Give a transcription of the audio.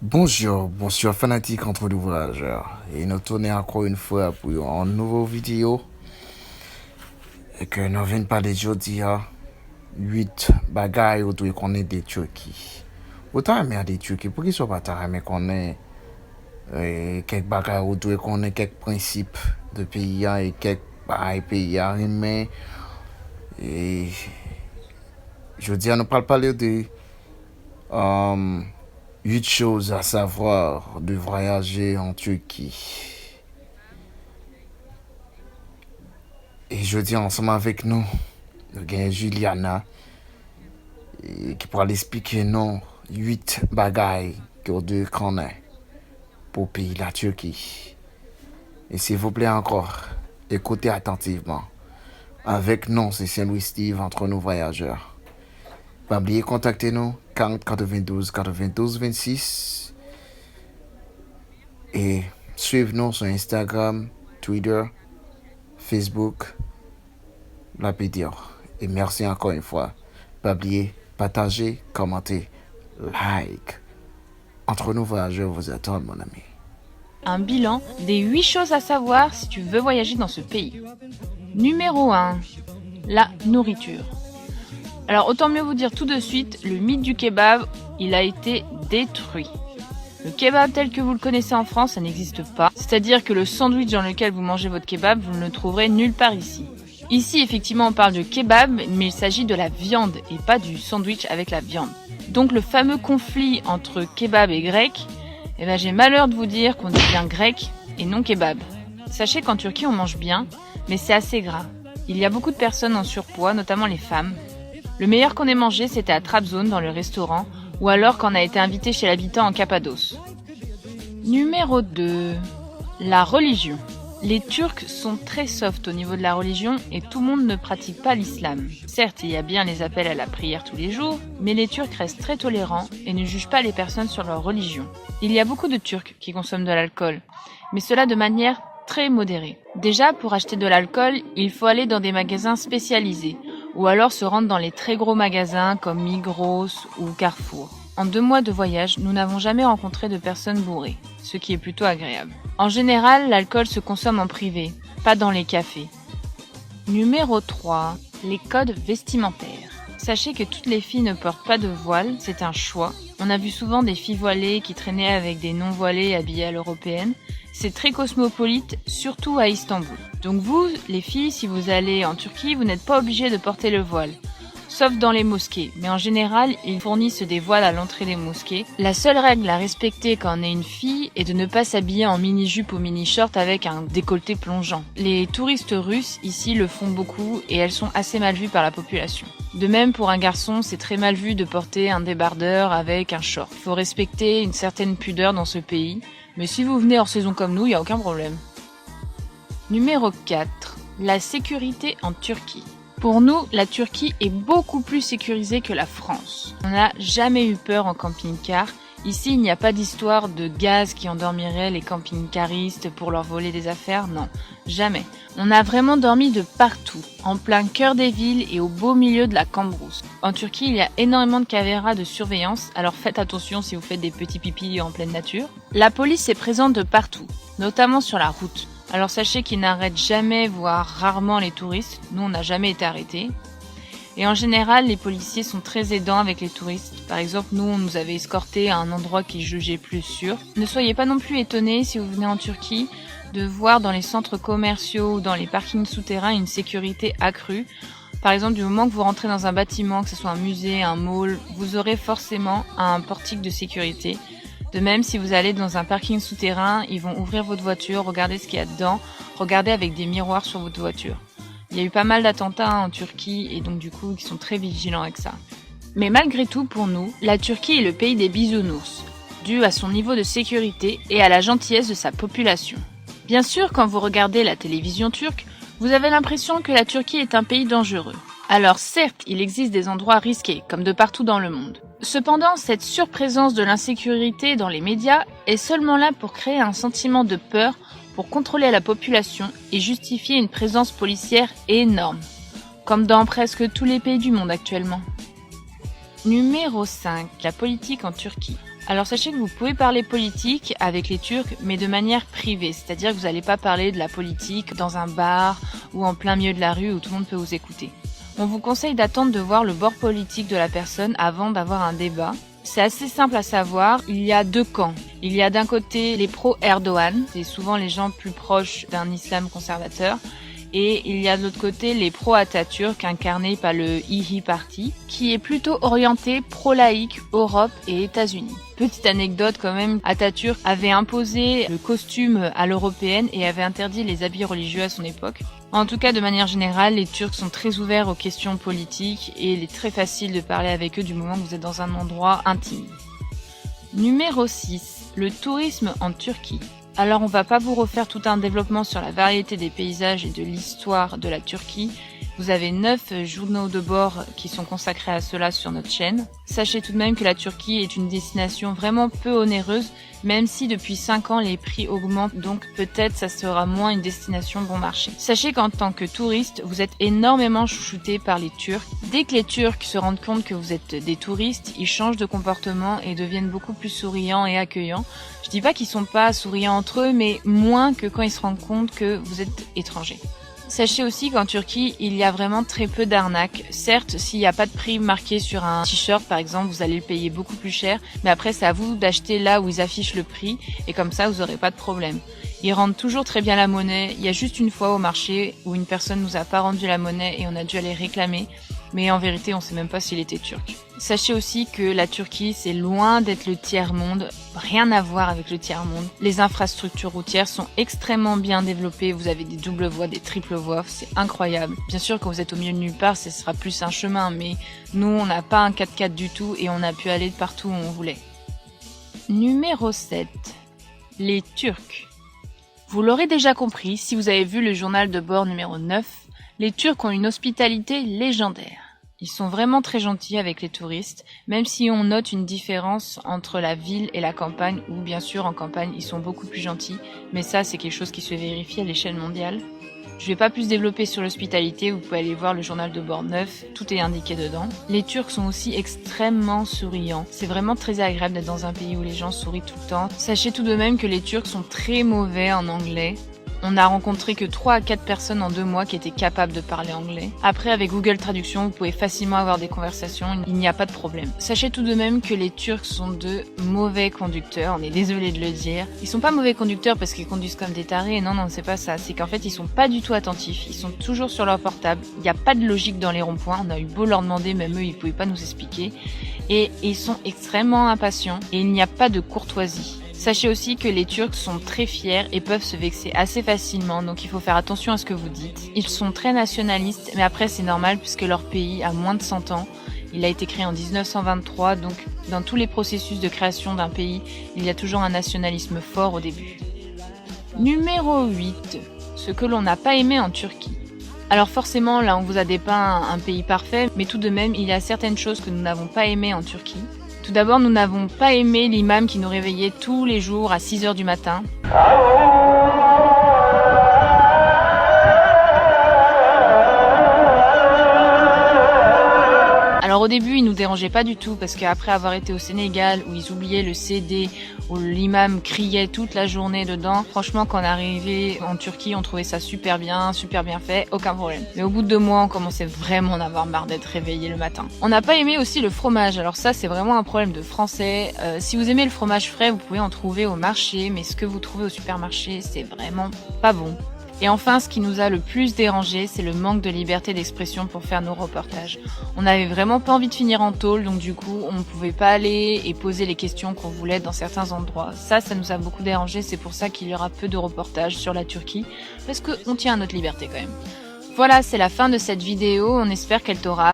Bonjour fanatiques entre nous voyageurs. Et nous tournons encore une fois pour une nouvelle vidéo. Et que nous venons parler aujourd'hui à 8 bagailles où nous connaissons des Turquie. Autant aimer des Turquie, pour qu'ils soient pas tard, mais qu'on ait quelques bagailles où nous connaissons quelques principes de pays et quelques bagailles pays mais et je dis, nous parler de euh, 8 choses à savoir de voyager en Turquie. Et je dis ensemble avec nous, nous avons Juliana, qui pourra l'expliquer nous 8 bagailles que deux connaît pour pays la Turquie. Et s'il vous plaît encore, écoutez attentivement. Avec nous, c'est Saint-Louis Steve entre nous voyageurs. Pas oublier, contactez-nous 40 92 92 26 et suivez-nous sur Instagram, Twitter, Facebook, la pédiatre. Et merci encore une fois. Pas oublier, partager, commenter, like. Entre nous voyageurs, vous attendez, mon ami. Un bilan des 8 choses à savoir si tu veux voyager dans ce pays. Numéro 1. La nourriture. Alors autant mieux vous dire tout de suite, le mythe du kebab, il a été détruit. Le kebab tel que vous le connaissez en France, ça n'existe pas. C'est-à-dire que le sandwich dans lequel vous mangez votre kebab, vous ne le trouverez nulle part ici. Ici, effectivement, on parle de kebab, mais il s'agit de la viande et pas du sandwich avec la viande. Donc le fameux conflit entre kebab et grec, j'ai malheur de vous dire qu'on dit bien grec et non kebab. Sachez qu'en Turquie, on mange bien, mais c'est assez gras. Il y a beaucoup de personnes en surpoids, notamment les femmes. Le meilleur qu'on ait mangé, c'était à Trabzon, dans le restaurant, ou alors quand on a été invité chez l'habitant en Cappadoce. Numéro 2. La religion. Les Turcs sont très soft au niveau de la religion et tout le monde ne pratique pas l'islam. Certes, il y a bien les appels à la prière tous les jours, mais les Turcs restent très tolérants et ne jugent pas les personnes sur leur religion. Il y a beaucoup de Turcs qui consomment de l'alcool, mais cela de manière très modérée. Déjà, pour acheter de l'alcool, il faut aller dans des magasins spécialisés, ou alors se rendre dans les très gros magasins comme Migros ou Carrefour. En 2 mois de voyage, nous n'avons jamais rencontré de personnes bourrées, ce qui est plutôt agréable. En général, l'alcool se consomme en privé, pas dans les cafés. Numéro 3. Les codes vestimentaires. Sachez que toutes les filles ne portent pas de voile, c'est un choix. On a vu souvent des filles voilées qui traînaient avec des non-voilées habillées à l'européenne. C'est très cosmopolite, surtout à Istanbul. Donc vous, les filles, si vous allez en Turquie, vous n'êtes pas obligées de porter le voile. Sauf dans les mosquées, mais en général, ils fournissent des voiles à l'entrée des mosquées. La seule règle à respecter quand on est une fille est de ne pas s'habiller en mini-jupe ou mini-short avec un décolleté plongeant. Les touristes russes, ici, le font beaucoup et elles sont assez mal vues par la population. De même, pour un garçon, c'est très mal vu de porter un débardeur avec un short. Il faut respecter une certaine pudeur dans ce pays, mais si vous venez hors saison comme nous, il n'y a aucun problème. Numéro 4. La sécurité en Turquie. Pour nous, la Turquie est beaucoup plus sécurisée que la France. On n'a jamais eu peur en camping-car. Ici, il n'y a pas d'histoire de gaz qui endormirait les camping-caristes pour leur voler des affaires, non, jamais. On a vraiment dormi de partout, en plein cœur des villes et au beau milieu de la Cambrousse. En Turquie, il y a énormément de caméras de surveillance, alors faites attention si vous faites des petits pipis en pleine nature. La police est présente de partout, notamment sur la route. Alors sachez qu'ils n'arrêtent jamais, voire rarement les touristes. Nous, on n'a jamais été arrêtés. Et en général, les policiers sont très aidants avec les touristes. Par exemple, nous, on nous avait escortés à un endroit qu'ils jugeaient plus sûr. Ne soyez pas non plus étonnés si vous venez en Turquie de voir dans les centres commerciaux ou dans les parkings souterrains une sécurité accrue. Par exemple, du moment que vous rentrez dans un bâtiment, que ce soit un musée, un mall, vous aurez forcément un portique de sécurité. De même, si vous allez dans un parking souterrain, ils vont ouvrir votre voiture, regarder ce qu'il y a dedans, regarder avec des miroirs sur votre voiture. Il y a eu pas mal d'attentats en Turquie et donc du coup, ils sont très vigilants avec ça. Mais malgré tout, pour nous, la Turquie est le pays des bisounours, dû à son niveau de sécurité et à la gentillesse de sa population. Bien sûr, quand vous regardez la télévision turque, vous avez l'impression que la Turquie est un pays dangereux. Alors certes, il existe des endroits risqués, comme de partout dans le monde. Cependant, cette surprésence de l'insécurité dans les médias est seulement là pour créer un sentiment de peur, pour contrôler la population et justifier une présence policière énorme, comme dans presque tous les pays du monde actuellement. Numéro 5. La politique en Turquie. Alors sachez que vous pouvez parler politique avec les Turcs, mais de manière privée, c'est-à-dire que vous n'allez pas parler de la politique dans un bar ou en plein milieu de la rue où tout le monde peut vous écouter. On vous conseille d'attendre de voir le bord politique de la personne avant d'avoir un débat. C'est assez simple à savoir, il y a deux camps. Il y a d'un côté les pro-Erdogan, c'est souvent les gens plus proches d'un islam conservateur, et il y a de l'autre côté les pro-Atatürk incarnés par le İYİ Parti, qui est plutôt orienté pro-laïque, Europe et États-Unis. Petite anecdote quand même, Atatürk avait imposé le costume à l'européenne et avait interdit les habits religieux à son époque. En tout cas, de manière générale, les Turcs sont très ouverts aux questions politiques et il est très facile de parler avec eux du moment que vous êtes dans un endroit intime. Numéro 6. Le tourisme en Turquie. Alors on va pas vous refaire tout un développement sur la variété des paysages et de l'histoire de la Turquie. Vous avez 9 journaux de bord qui sont consacrés à cela sur notre chaîne. Sachez tout de même que la Turquie est une destination vraiment peu onéreuse, même si depuis 5 ans les prix augmentent, donc peut-être ça sera moins une destination bon marché. Sachez qu'en tant que touriste, vous êtes énormément chouchouté par les Turcs. Dès que les Turcs se rendent compte que vous êtes des touristes, ils changent de comportement et deviennent beaucoup plus souriants et accueillants. Je dis pas qu'ils sont pas souriants entre eux, mais moins que quand ils se rendent compte que vous êtes étranger. Sachez aussi qu'en Turquie, il y a vraiment très peu d'arnaques. Certes, s'il n'y a pas de prix marqué sur un t-shirt, par exemple, vous allez le payer beaucoup plus cher. Mais après, c'est à vous d'acheter là où ils affichent le prix. Et comme ça, vous n'aurez pas de problème. Ils rendent toujours très bien la monnaie. Il y a juste une fois au marché où une personne nous a pas rendu la monnaie et on a dû aller réclamer. Mais en vérité, on sait même pas s'il était turc. Sachez aussi que la Turquie, c'est loin d'être le tiers-monde. Rien à voir avec le tiers-monde. Les infrastructures routières sont extrêmement bien développées. Vous avez des doubles voies, des triples voies. C'est incroyable. Bien sûr, quand vous êtes au milieu de nulle part, ce sera plus un chemin. Mais nous, on n'a pas un 4x4 du tout et on a pu aller de partout où on voulait. Numéro 7. Les Turcs. Vous l'aurez déjà compris si vous avez vu le journal de bord numéro 9. Les Turcs ont une hospitalité légendaire. Ils sont vraiment très gentils avec les touristes, même si on note une différence entre la ville et la campagne, où bien sûr en campagne ils sont beaucoup plus gentils, mais ça c'est quelque chose qui se vérifie à l'échelle mondiale. Je vais pas plus développer sur l'hospitalité, vous pouvez aller voir le journal de bord 9, tout est indiqué dedans. Les Turcs sont aussi extrêmement souriants. C'est vraiment très agréable d'être dans un pays où les gens sourient tout le temps. Sachez tout de même que les Turcs sont très mauvais en anglais. On n'a rencontré que 3 à 4 personnes en 2 mois qui étaient capables de parler anglais. Après, avec Google Traduction, vous pouvez facilement avoir des conversations, il n'y a pas de problème. Sachez tout de même que les Turcs sont de mauvais conducteurs, on est désolé de le dire. Ils sont pas mauvais conducteurs parce qu'ils conduisent comme des tarés, non, c'est pas ça. C'est qu'en fait, ils sont pas du tout attentifs, ils sont toujours sur leur portable. Il n'y a pas de logique dans les ronds-points, on a eu beau leur demander, même eux, ils pouvaient pas nous expliquer. Et ils sont extrêmement impatients et il n'y a pas de courtoisie. Sachez aussi que les Turcs sont très fiers et peuvent se vexer assez facilement, donc il faut faire attention à ce que vous dites. Ils sont très nationalistes, mais après c'est normal puisque leur pays a moins de 100 ans. Il a été créé en 1923, donc dans tous les processus de création d'un pays, il y a toujours un nationalisme fort au début. Numéro 8. Ce que l'on n'a pas aimé en Turquie. Alors forcément, là on vous a dépeint un pays parfait, mais tout de même, il y a certaines choses que nous n'avons pas aimées en Turquie. Tout d'abord, nous n'avons pas aimé l'imam qui nous réveillait tous les jours à 6h du matin. Alors au début, ils nous dérangeaient pas du tout parce qu'après avoir été au Sénégal où ils oubliaient le CD, où l'imam criait toute la journée dedans, franchement quand on est arrivé en Turquie, on trouvait ça super bien fait, aucun problème. Mais au bout de 2 mois, on commençait vraiment à en avoir marre d'être réveillé le matin. On n'a pas aimé aussi le fromage, alors ça c'est vraiment un problème de français. Si vous aimez le fromage frais, vous pouvez en trouver au marché, mais ce que vous trouvez au supermarché, c'est vraiment pas bon. Et enfin, ce qui nous a le plus dérangé, c'est le manque de liberté d'expression pour faire nos reportages. On n'avait vraiment pas envie de finir en tôle, donc du coup, on ne pouvait pas aller et poser les questions qu'on voulait dans certains endroits. Ça nous a beaucoup dérangé, c'est pour ça qu'il y aura peu de reportages sur la Turquie, parce qu'on tient à notre liberté quand même. Voilà, c'est la fin de cette vidéo, on espère qu'elle t'aura